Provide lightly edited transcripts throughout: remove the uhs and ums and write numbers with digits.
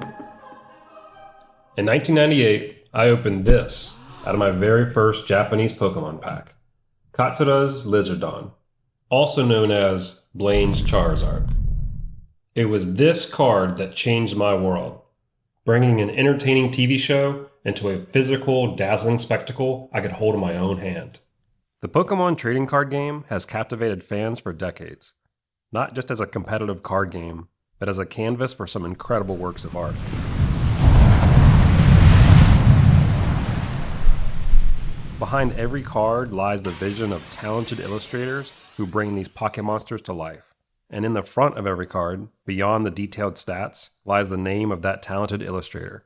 In 1998, I opened this out of my very first Japanese Pokemon pack, Katsura's Lizardon, also known as Blaine's Charizard. It was this card that changed my world, bringing an entertaining TV show into a physical, dazzling spectacle I could hold in my own hand. The Pokemon trading card game has captivated fans for decades, not just as a competitive card game, but as a canvas for some incredible works of art. Behind every card lies the vision of talented illustrators who bring these pocket monsters to life. And in the front of every card, beyond the detailed stats, lies the name of that talented illustrator.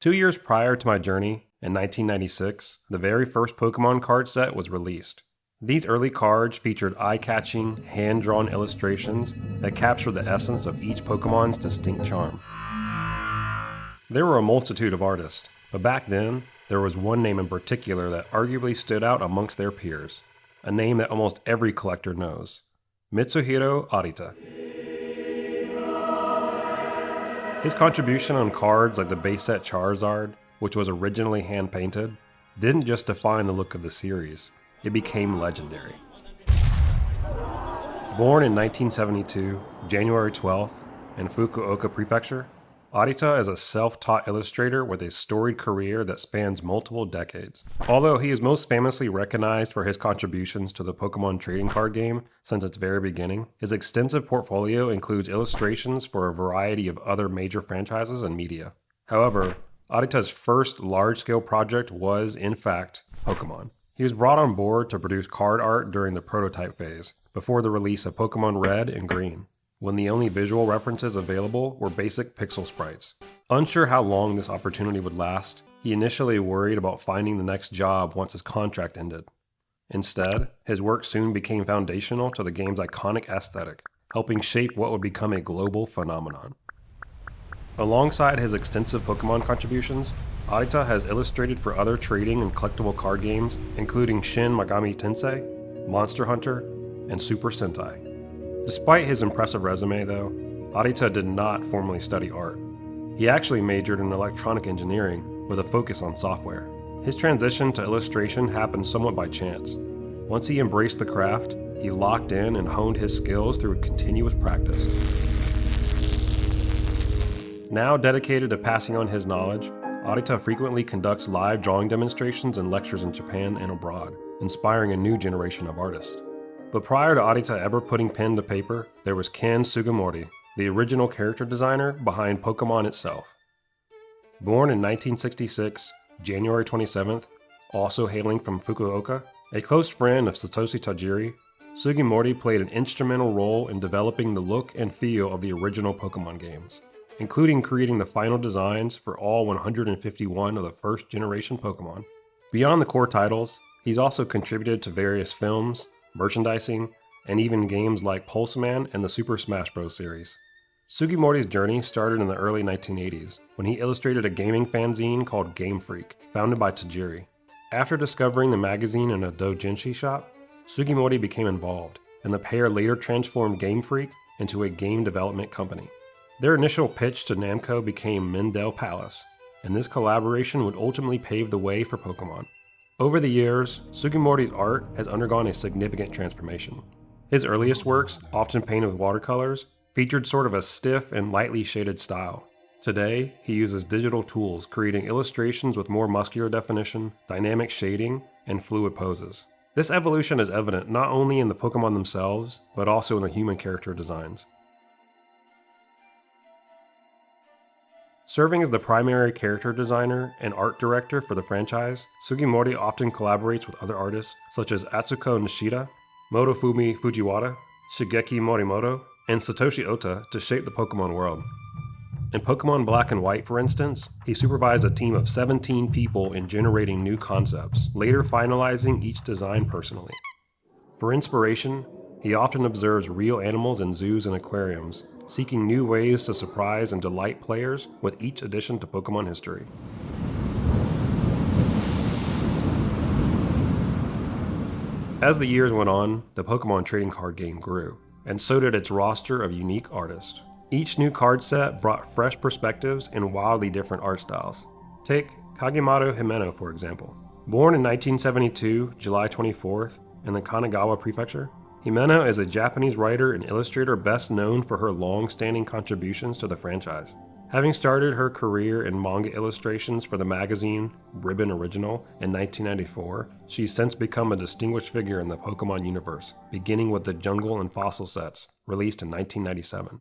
2 years prior to my journey, in 1996, the very first Pokemon card set was released. These early cards featured eye-catching, hand-drawn illustrations that captured the essence of each Pokemon's distinct charm. There were a multitude of artists, but back then, there was one name in particular that arguably stood out amongst their peers, a name that almost every collector knows: Mitsuhiro Arita. His contribution on cards like the base set Charizard, which was originally hand-painted, didn't just define the look of the series, it became legendary. Born in 1972, January 12th, in Fukuoka Prefecture, Arita is a self-taught illustrator with a storied career that spans multiple decades. Although he is most famously recognized for his contributions to the Pokemon trading card game since its very beginning, his extensive portfolio includes illustrations for a variety of other major franchises and media. However, Arita's first large-scale project was, in fact, Pokémon. He was brought on board to produce card art during the prototype phase, before the release of Pokémon Red and Green, when the only visual references available were basic pixel sprites. Unsure how long this opportunity would last, he initially worried about finding the next job once his contract ended. Instead, his work soon became foundational to the game's iconic aesthetic, helping shape what would become a global phenomenon. Alongside his extensive Pokemon contributions, Arita has illustrated for other trading and collectible card games, including Shin Megami Tensei, Monster Hunter, and Super Sentai. Despite his impressive resume, though, Arita did not formally study art. He actually majored in electronic engineering with a focus on software. His transition to illustration happened somewhat by chance. Once he embraced the craft, he locked in and honed his skills through continuous practice. Now dedicated to passing on his knowledge, Arita frequently conducts live drawing demonstrations and lectures in Japan and abroad, inspiring a new generation of artists. But prior to Arita ever putting pen to paper, there was Ken Sugimori, the original character designer behind Pokémon itself. Born in 1966, January 27th, also hailing from Fukuoka, a close friend of Satoshi Tajiri, Sugimori played an instrumental role in developing the look and feel of the original Pokémon games, including creating the final designs for all 151 of the first generation Pokémon. Beyond the core titles, he's also contributed to various films, merchandising, and even games like Pulseman and the Super Smash Bros. Series. Sugimori's journey started in the early 1980s, when he illustrated a gaming fanzine called Game Freak, founded by Tajiri. After discovering the magazine in a doujinshi shop, Sugimori became involved, and the pair later transformed Game Freak into a game development company. Their initial pitch to Namco became Mendel Palace, and this collaboration would ultimately pave the way for Pokémon. Over the years, Sugimori's art has undergone a significant transformation. His earliest works, often painted with watercolors, featured sort of a stiff and lightly shaded style. Today, he uses digital tools, creating illustrations with more muscular definition, dynamic shading, and fluid poses. This evolution is evident not only in the Pokémon themselves, but also in the human character designs. Serving as the primary character designer and art director for the franchise, Sugimori often collaborates with other artists such as Atsuko Nishida, Motofumi Fujiwara, Shigeki Morimoto, and Satoshi Ota to shape the Pokemon world. In Pokemon Black and White, for instance, he supervised a team of 17 people in generating new concepts, later finalizing each design personally. For inspiration, he often observes real animals in zoos and aquariums, seeking new ways to surprise and delight players with each addition to Pokemon history. As the years went on, the Pokemon trading card game grew, and so did its roster of unique artists. Each new card set brought fresh perspectives and wildly different art styles. Take Kagemaru Himeno, for example. Born in 1972, July 24th, in the Kanagawa Prefecture, Himeno is a Japanese writer and illustrator best known for her long-standing contributions to the franchise. Having started her career in manga illustrations for the magazine Ribbon Original in 1994, she's since become a distinguished figure in the Pokémon universe, beginning with the Jungle and Fossil sets, released in 1997.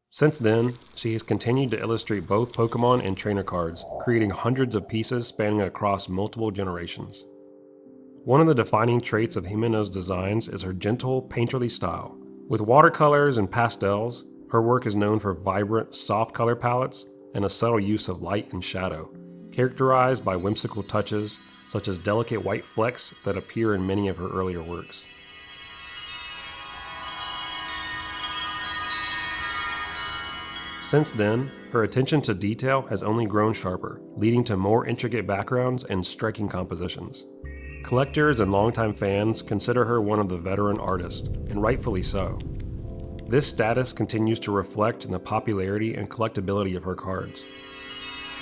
Since then, she has continued to illustrate both Pokémon and trainer cards, creating hundreds of pieces spanning across multiple generations. One of the defining traits of Himeno's designs is her gentle, painterly style. With watercolors and pastels, her work is known for vibrant, soft color palettes and a subtle use of light and shadow, characterized by whimsical touches such as delicate white flecks that appear in many of her earlier works. Since then, her attention to detail has only grown sharper, leading to more intricate backgrounds and striking compositions. Collectors and longtime fans consider her one of the veteran artists, and rightfully so. This status continues to reflect in the popularity and collectability of her cards.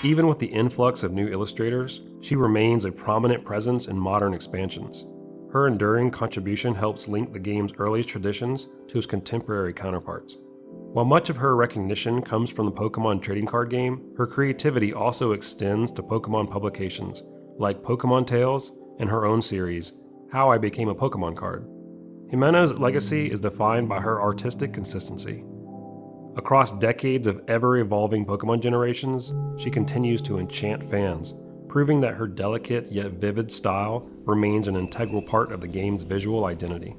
Even with the influx of new illustrators, she remains a prominent presence in modern expansions. Her enduring contribution helps link the game's earliest traditions to its contemporary counterparts. While much of her recognition comes from the Pokémon trading card game, her creativity also extends to Pokémon publications like Pokémon Tales and her own series, How I Became a Pokémon Card. Himeno's legacy is defined by her artistic consistency. Across decades of ever-evolving Pokémon generations, she continues to enchant fans, proving that her delicate yet vivid style remains an integral part of the game's visual identity.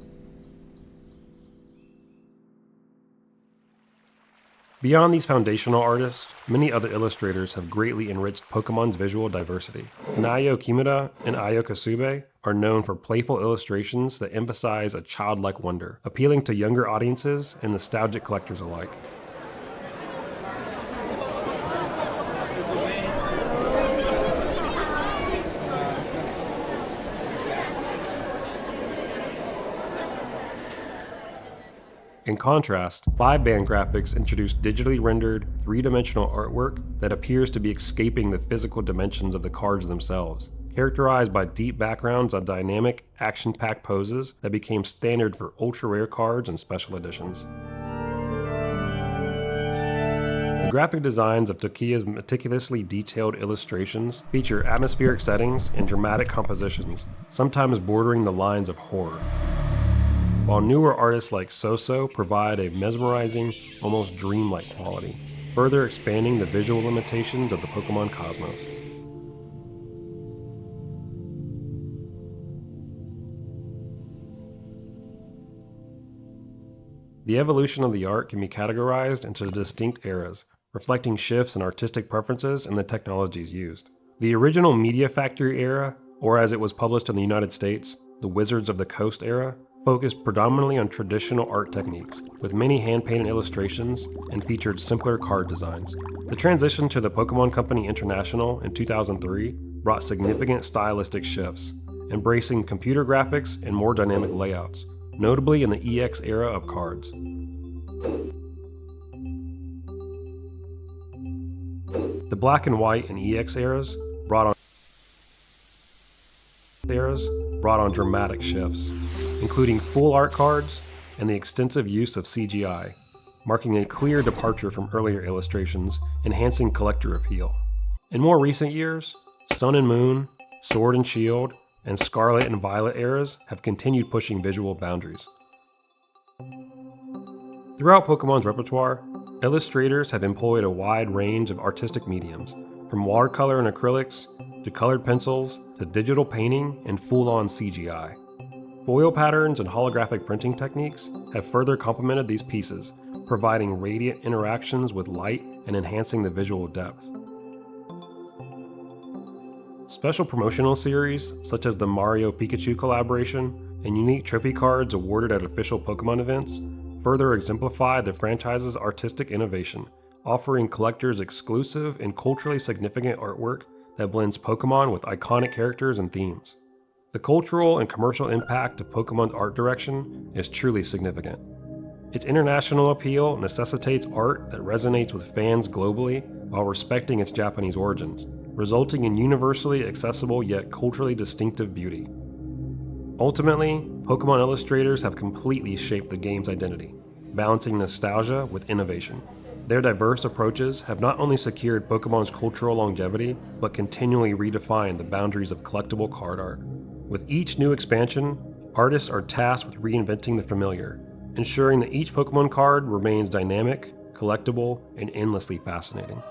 Beyond these foundational artists, many other illustrators have greatly enriched Pokémon's visual diversity. Nayo Kimura and Ayo Kasube are known for playful illustrations that emphasize a childlike wonder, appealing to younger audiences and nostalgic collectors alike. In contrast, 5-band graphics introduce digitally rendered, three-dimensional artwork that appears to be escaping the physical dimensions of the cards themselves, characterized by deep backgrounds on dynamic, action-packed poses that became standard for ultra-rare cards and special editions. The graphic designs of Tokiya's meticulously detailed illustrations feature atmospheric settings and dramatic compositions, sometimes bordering the lines of horror. While newer artists like Soso provide a mesmerizing, almost dreamlike quality, further expanding the visual limitations of the Pokémon cosmos. The evolution of the art can be categorized into distinct eras, reflecting shifts in artistic preferences and the technologies used. The original Media Factory era, or as it was published in the United States, the Wizards of the Coast era, focused predominantly on traditional art techniques, with many hand-painted illustrations and featured simpler card designs. The transition to the Pokémon Company International in 2003 brought significant stylistic shifts, embracing computer graphics and more dynamic layouts, notably in the EX era of cards. The Black and White and EX eras brought on dramatic shifts, including full art cards and the extensive use of CGI, marking a clear departure from earlier illustrations, enhancing collector appeal. In more recent years, Sun and Moon, Sword and Shield, and Scarlet and Violet eras have continued pushing visual boundaries. Throughout Pokémon's repertoire, illustrators have employed a wide range of artistic mediums, from watercolor and acrylics, to colored pencils, to digital painting and full-on CGI. Foil patterns and holographic printing techniques have further complemented these pieces, providing radiant interactions with light and enhancing the visual depth. Special promotional series, such as the Mario Pikachu collaboration and unique trophy cards awarded at official Pokémon events, further exemplify the franchise's artistic innovation, offering collectors exclusive and culturally significant artwork that blends Pokémon with iconic characters and themes. The cultural and commercial impact of Pokémon's art direction is truly significant. Its international appeal necessitates art that resonates with fans globally while respecting its Japanese origins, resulting in universally accessible yet culturally distinctive beauty. Ultimately, Pokémon illustrators have completely shaped the game's identity, balancing nostalgia with innovation. Their diverse approaches have not only secured Pokémon's cultural longevity, but continually redefined the boundaries of collectible card art. With each new expansion, artists are tasked with reinventing the familiar, ensuring that each Pokémon card remains dynamic, collectible, and endlessly fascinating.